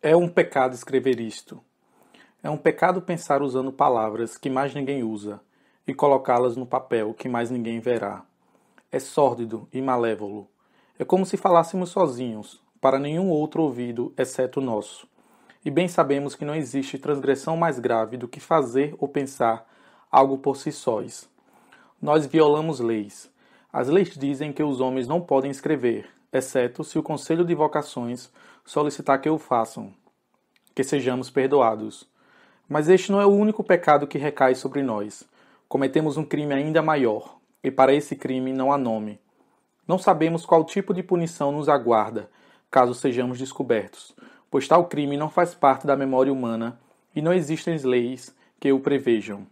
É um pecado escrever isto. É um pecado pensar usando palavras que mais ninguém usa e colocá-las no papel que mais ninguém verá. É sórdido e malévolo. É como se falássemos sozinhos, para nenhum outro ouvido exceto o nosso. E bem sabemos que não existe transgressão mais grave do que fazer ou pensar algo por si sós. Nós violamos leis. As leis dizem que os homens não podem escrever, exceto se o Conselho de Vocações solicitar que o façam, que sejamos perdoados. Mas este não é o único pecado que recai sobre nós. Cometemos um crime ainda maior, e para esse crime não há nome. Não sabemos qual tipo de punição nos aguarda, caso sejamos descobertos, pois tal crime não faz parte da memória humana e não existem leis que o prevejam.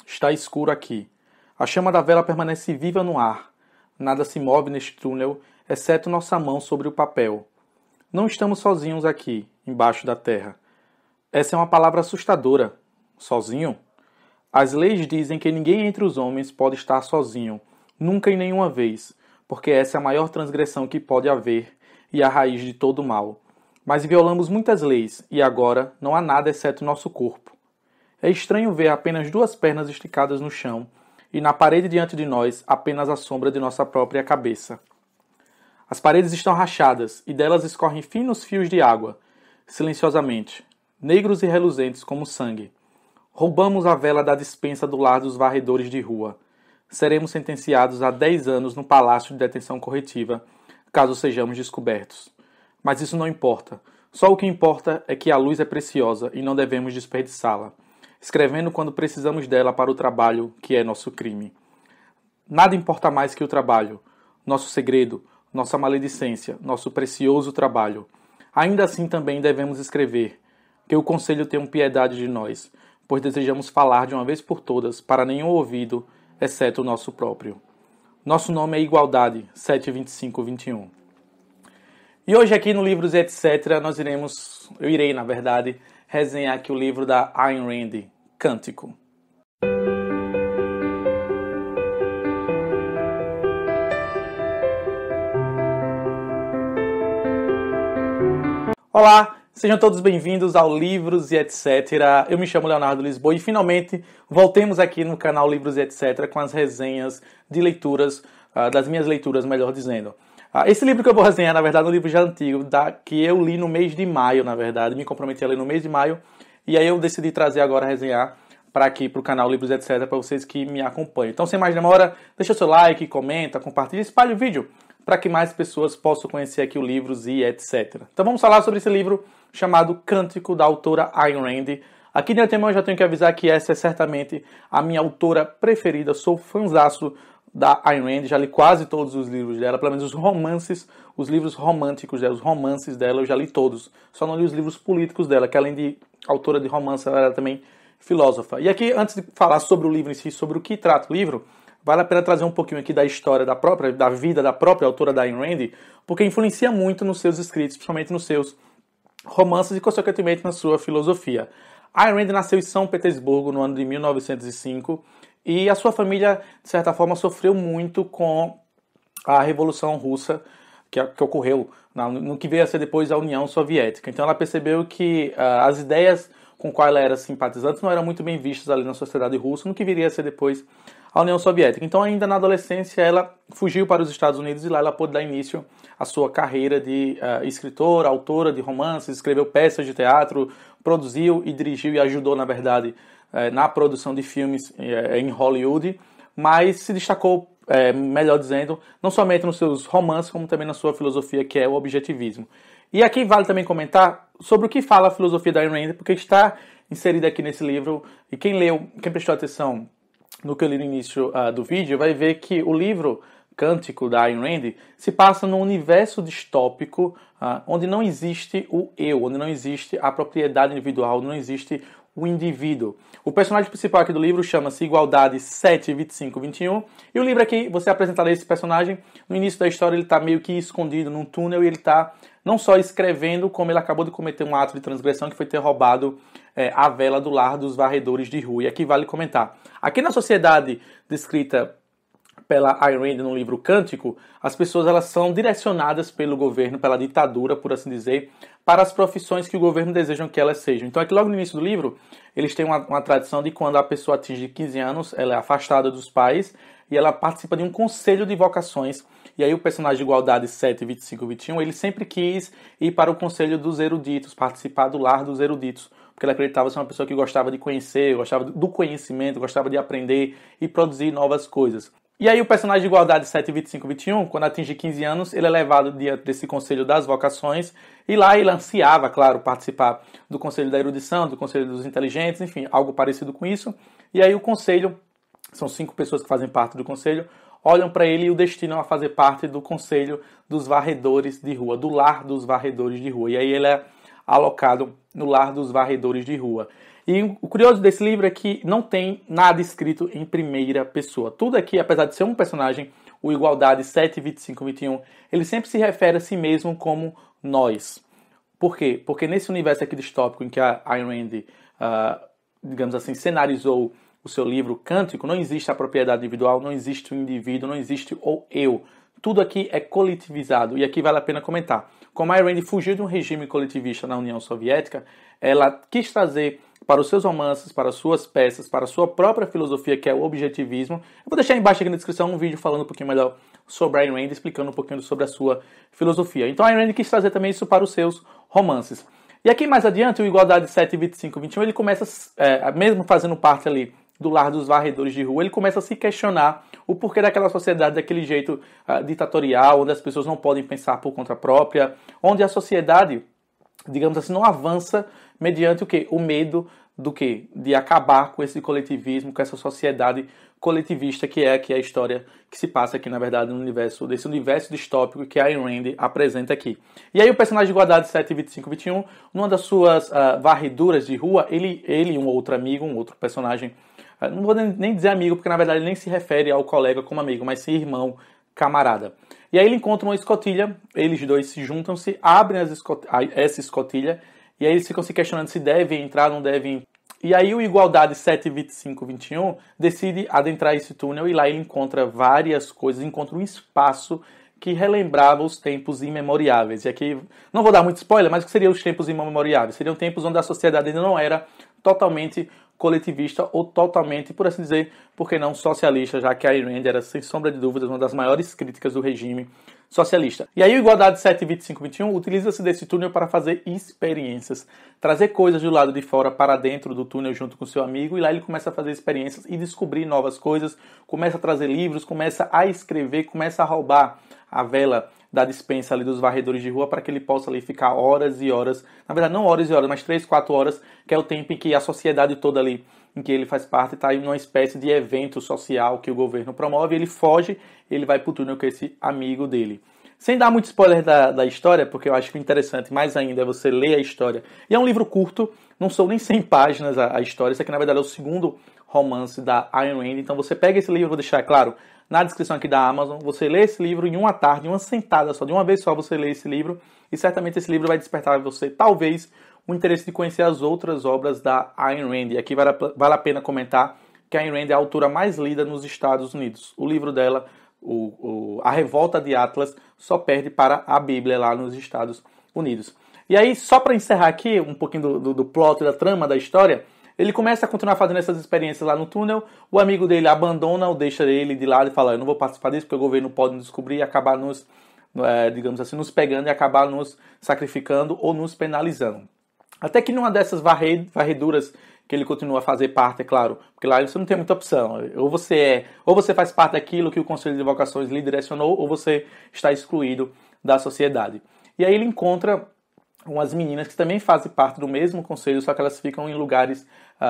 Está escuro aqui. A chama da vela permanece viva no ar. Nada se move neste túnel, exceto nossa mão sobre o papel. Não estamos sozinhos aqui, embaixo da terra. Essa é uma palavra assustadora. Sozinho? As leis dizem que ninguém entre os homens pode estar sozinho, nunca e nenhuma vez, porque essa é a maior transgressão que pode haver e a raiz de todo o mal. Mas violamos muitas leis e agora não há nada exceto nosso corpo. É estranho ver apenas duas pernas esticadas no chão e na parede diante de nós apenas a sombra de nossa própria cabeça. As paredes estão rachadas e delas escorrem finos fios de água, silenciosamente, negros e reluzentes como sangue. Roubamos a vela da despensa do lar dos varredores de rua. Seremos sentenciados a 10 anos no palácio de detenção corretiva, caso sejamos descobertos. Mas isso não importa. Só o que importa é que a luz é preciosa e não devemos desperdiçá-la, escrevendo quando precisamos dela para o trabalho, que é nosso crime. Nada importa mais que o trabalho, nosso segredo, nossa maledicência, nosso precioso trabalho. Ainda assim também devemos escrever, que o Conselho tenha piedade de nós, pois desejamos falar de uma vez por todas para nenhum ouvido, exceto o nosso próprio. Nosso nome é Igualdade, 7:25-21. E hoje aqui no Livros e Etc. eu irei, na verdade, resenhar aqui o livro da Ayn Rand, Cântico. Olá, sejam todos bem-vindos ao Livros e Etc. Eu me chamo Leonardo Lisboa e finalmente voltemos aqui no canal Livros e Etc. com as resenhas de leituras, das minhas leituras, melhor dizendo. Esse livro que eu vou resenhar, na verdade, é um livro já antigo, que eu li no mês de maio, na verdade, me comprometi a ler no mês de maio, e aí eu decidi trazer agora a resenhar para aqui, para o canal Livros e Etc., para vocês que me acompanham. Então, sem mais demora, deixa o seu like, comenta, compartilha, espalhe o vídeo, para que mais pessoas possam conhecer aqui o Livros e Etc. Então vamos falar sobre esse livro chamado Cântico, da autora Ayn Rand. Aqui de antemão eu já tenho que avisar que essa é certamente a minha autora preferida, sou fãzaço da Ayn Rand, já li quase todos os livros dela, pelo menos os romances, os livros românticos dela, os romances dela eu já li todos. Só não li os livros políticos dela, que além de autora de romance, ela era também filósofa. E aqui, antes de falar sobre o livro em si, sobre o que trata o livro, vale a pena trazer um pouquinho aqui da história da vida da própria autora da Ayn Rand, porque influencia muito nos seus escritos, principalmente nos seus romances e, consequentemente, na sua filosofia. Ayn Rand nasceu em São Petersburgo no ano de 1905 e a sua família, de certa forma, sofreu muito com a Revolução Russa que ocorreu no que veio a ser depois a União Soviética. Então ela percebeu que as ideias com quais ela era simpatizante não eram muito bem vistas ali na sociedade russa, no que viria a ser depois a União Soviética. Então, ainda na adolescência, ela fugiu para os Estados Unidos e lá ela pôde dar início à sua carreira de escritora, autora de romances, escreveu peças de teatro, produziu e dirigiu e ajudou, na verdade, na produção de filmes em Hollywood, mas se destacou, melhor dizendo, não somente nos seus romances, como também na sua filosofia, que é o objetivismo. E aqui vale também comentar sobre o que fala a filosofia da Ayn Rand, porque está inserida aqui nesse livro, e quem prestou atenção no que eu li no início do vídeo, vai ver que o livro Cântico, da Ayn Rand, se passa num universo distópico onde não existe o eu, onde não existe a propriedade individual, onde não existe o indivíduo. O personagem principal aqui do livro chama-se Igualdade 7:25-21, e o livro aqui, você apresentar esse personagem, no início da história ele está meio que escondido num túnel e ele está não só escrevendo, como ele acabou de cometer um ato de transgressão que foi ter roubado a vela do lar dos varredores de rua. E aqui vale comentar. Aqui na sociedade descrita pela Ayn Rand no livro Cântico, as pessoas elas são direcionadas pelo governo, pela ditadura, por assim dizer, para as profissões que o governo deseja que elas sejam. Então aqui logo no início do livro, eles têm uma tradição de quando a pessoa atinge 15 anos, ela é afastada dos pais e ela participa de um conselho de vocações. E aí o personagem de Igualdade 7, 25 e 21, ele sempre quis ir para o conselho dos eruditos, participar do lar dos eruditos, porque ele acreditava ser uma pessoa que gostava de conhecer, gostava do conhecimento, gostava de aprender e produzir novas coisas. E aí o personagem de Igualdade 7, 25 e 21, quando atinge 15 anos, ele é levado diante desse conselho das vocações, e lá ele ansiava, claro, participar do conselho da erudição, do conselho dos inteligentes, enfim, algo parecido com isso. E aí o conselho, são 5 pessoas que fazem parte do conselho, olham para ele e o destinam a fazer parte do conselho dos varredores de rua, do lar dos varredores de rua. E aí ele é alocado no lar dos varredores de rua. E o curioso desse livro é que não tem nada escrito em primeira pessoa. Tudo aqui, apesar de ser um personagem, o Igualdade 7, 25, 21, ele sempre se refere a si mesmo como nós. Por quê? Porque nesse universo aqui distópico em que a Ayn Rand, digamos assim, cenarizou o seu livro Cântico, não existe a propriedade individual, não existe o indivíduo, não existe o eu. Tudo aqui é coletivizado, e aqui vale a pena comentar. Como a Ayn Rand fugiu de um regime coletivista na União Soviética, ela quis trazer para os seus romances, para as suas peças, para a sua própria filosofia, que é o objetivismo. Eu vou deixar embaixo aqui na descrição um vídeo falando um pouquinho melhor sobre a Ayn Rand, explicando um pouquinho sobre a sua filosofia. Então a Ayn Rand quis trazer também isso para os seus romances. E aqui mais adiante, o Igualdade 7, 25 e 21, ele começa, mesmo fazendo parte ali do lar dos varredores de rua, ele começa a se questionar o porquê daquela sociedade, daquele jeito ditatorial, onde as pessoas não podem pensar por conta própria, onde a sociedade, digamos assim, não avança mediante o quê? O medo do quê? De acabar com esse coletivismo, com essa sociedade coletivista que é a história que se passa aqui, na verdade, no universo, desse universo distópico que a Ayn Rand apresenta aqui. E aí o personagem de Igualdade 7, 25 e 21, numa das suas varreduras de rua, ele e um outro amigo, um outro personagem, não vou nem dizer amigo, porque na verdade ele nem se refere ao colega como amigo, mas sim irmão, camarada. E aí ele encontra uma escotilha, eles dois se juntam-se, abrem essa escotilha, e aí eles ficam se questionando se devem entrar, não devem. E aí o Igualdade 7, 25, 21 decide adentrar esse túnel, e lá ele encontra várias coisas, encontra um espaço que relembrava os tempos imemoriáveis. E aqui, não vou dar muito spoiler, mas o que seriam os tempos imemoriáveis? Seriam tempos onde a sociedade ainda não era totalmente coletivista ou totalmente, por assim dizer, por que não socialista, já que a Ayn Rand era, sem sombra de dúvidas, uma das maiores críticas do regime socialista. E aí o Igualdade 7, 25, 21 utiliza-se desse túnel para fazer experiências, trazer coisas do lado de fora para dentro do túnel junto com seu amigo, e lá ele começa a fazer experiências e descobrir novas coisas, começa a trazer livros, começa a escrever, começa a roubar a vela da dispensa ali dos varredores de rua para que ele possa ali ficar horas e horas, na verdade não horas e horas, mas 3, 4 horas, que é o tempo em que a sociedade toda ali, em que ele faz parte, está em uma espécie de evento social que o governo promove, ele foge, ele vai para o túnel com esse amigo dele. Sem dar muito spoiler da história, porque eu acho que o interessante mais ainda é você ler a história. E é um livro curto, não são nem 100 páginas a história, isso aqui na verdade é o segundo romance da Ayn Rand, então você pega esse livro, vou deixar claro, na descrição aqui da Amazon, você lê esse livro em uma tarde, em uma sentada só, de uma vez só você lê esse livro, e certamente esse livro vai despertar em você, talvez, o interesse de conhecer as outras obras da Ayn Rand. E aqui vale a pena comentar que a Ayn Rand é a autora mais lida nos Estados Unidos. O livro dela, A Revolta de Atlas, só perde para a Bíblia lá nos Estados Unidos. E aí, só para encerrar aqui um pouquinho do plot, da trama da história, ele começa a continuar fazendo essas experiências lá no túnel, o amigo dele abandona ou deixa ele de lado e fala, eu não vou participar disso porque o governo pode nos descobrir e acabar nos, digamos assim, nos pegando e acabar nos sacrificando ou nos penalizando. Até que numa dessas varreduras que ele continua a fazer parte, é claro, porque lá você não tem muita opção, ou você faz parte daquilo que o Conselho de Vocações lhe direcionou, ou você está excluído da sociedade. E aí ele encontra umas meninas que também fazem parte do mesmo conselho, só que elas ficam em lugares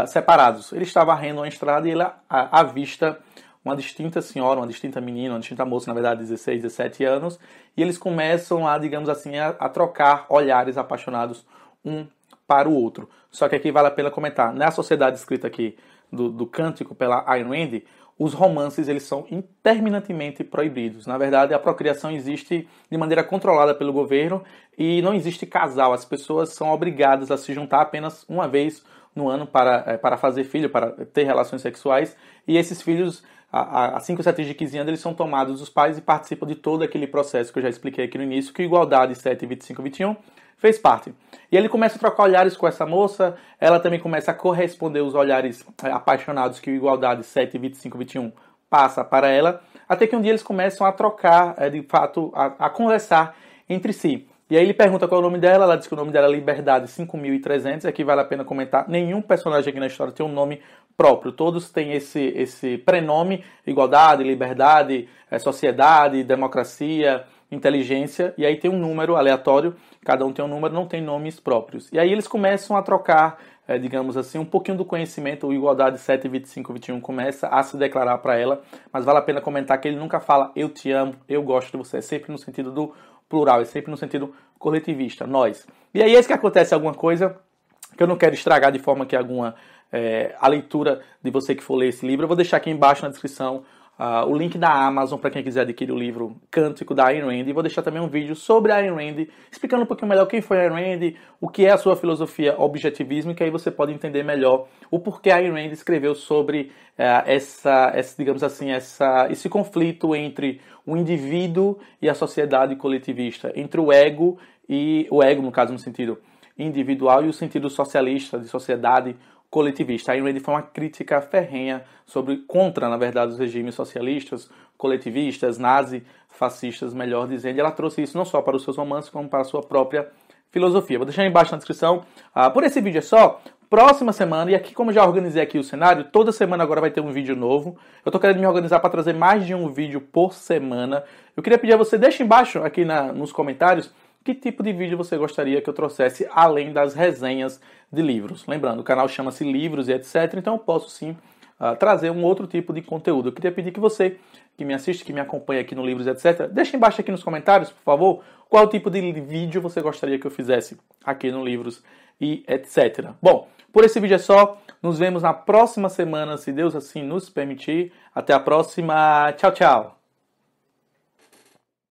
separados. Ele está varrendo uma estrada e ele avista uma distinta senhora, uma distinta menina, uma distinta moça, na verdade, 16, 17 anos, e eles começam a, digamos assim, a trocar olhares apaixonados um para o outro. Só que aqui vale a pena comentar, na sociedade escrita aqui do Cântico pela Ayn Rand, os romances eles são interminantemente proibidos. Na verdade, a procriação existe de maneira controlada pelo governo e não existe casal. As pessoas são obrigadas a se juntar apenas uma vez no ano para fazer filho, para ter relações sexuais. E esses filhos assim que você atinge 15 anos, eles são tomados dos pais e participam de todo aquele processo que eu já expliquei aqui no início, que Igualdade 7, 25, 21 fez parte. E ele começa a trocar olhares com essa moça, ela também começa a corresponder os olhares apaixonados que o Igualdade 7, 25, 21 passa para ela, até que um dia eles começam a trocar, de fato, a conversar entre si. E aí ele pergunta qual é o nome dela, ela diz que o nome dela é Liberdade 5300, aqui vale a pena comentar, nenhum personagem aqui na história tem um nome próprio, todos têm esse prenome, igualdade, liberdade, sociedade, democracia, inteligência, e aí tem um número aleatório, cada um tem um número, não tem nomes próprios. E aí eles começam a trocar, digamos assim, um pouquinho do conhecimento, o Igualdade 7, 25, 21 começa a se declarar para ela, mas vale a pena comentar que ele nunca fala eu te amo, eu gosto de você, é sempre no sentido do plural, é sempre no sentido coletivista, nós. E aí é isso que acontece alguma coisa que eu não quero estragar de forma que a leitura de você que for ler esse livro. Eu vou deixar aqui embaixo na descrição o link da Amazon para quem quiser adquirir o livro Cântico da Ayn Rand. E vou deixar também um vídeo sobre a Ayn Rand, explicando um pouquinho melhor quem foi a Ayn Rand, o que é a sua filosofia objetivismo, que aí você pode entender melhor o porquê a Ayn Rand escreveu sobre digamos assim, esse conflito entre o indivíduo e a sociedade coletivista, entre o ego, no caso no sentido individual, e o sentido socialista, de sociedade coletivista. A Ayn Rand foi uma crítica ferrenha contra, na verdade, os regimes socialistas, coletivistas, nazi-fascistas, melhor dizendo. E ela trouxe isso não só para os seus romances, como para a sua própria filosofia. Vou deixar aí embaixo na descrição. Por esse vídeo é só. Próxima semana, e aqui como eu já organizei aqui o cenário, toda semana agora vai ter um vídeo novo. Eu estou querendo me organizar para trazer mais de um vídeo por semana. Eu queria pedir a você, deixa embaixo aqui nos comentários, que tipo de vídeo você gostaria que eu trouxesse além das resenhas de livros. Lembrando, o canal chama-se Livros e etc, então eu posso sim trazer um outro tipo de conteúdo. Eu queria pedir que você, que me assiste, que me acompanha aqui no Livros e etc, deixa embaixo aqui nos comentários, por favor, qual tipo de vídeo você gostaria que eu fizesse aqui no Livros e etc. Bom, por esse vídeo é só. Nos vemos na próxima semana, se Deus assim nos permitir. Até a próxima. Tchau, tchau.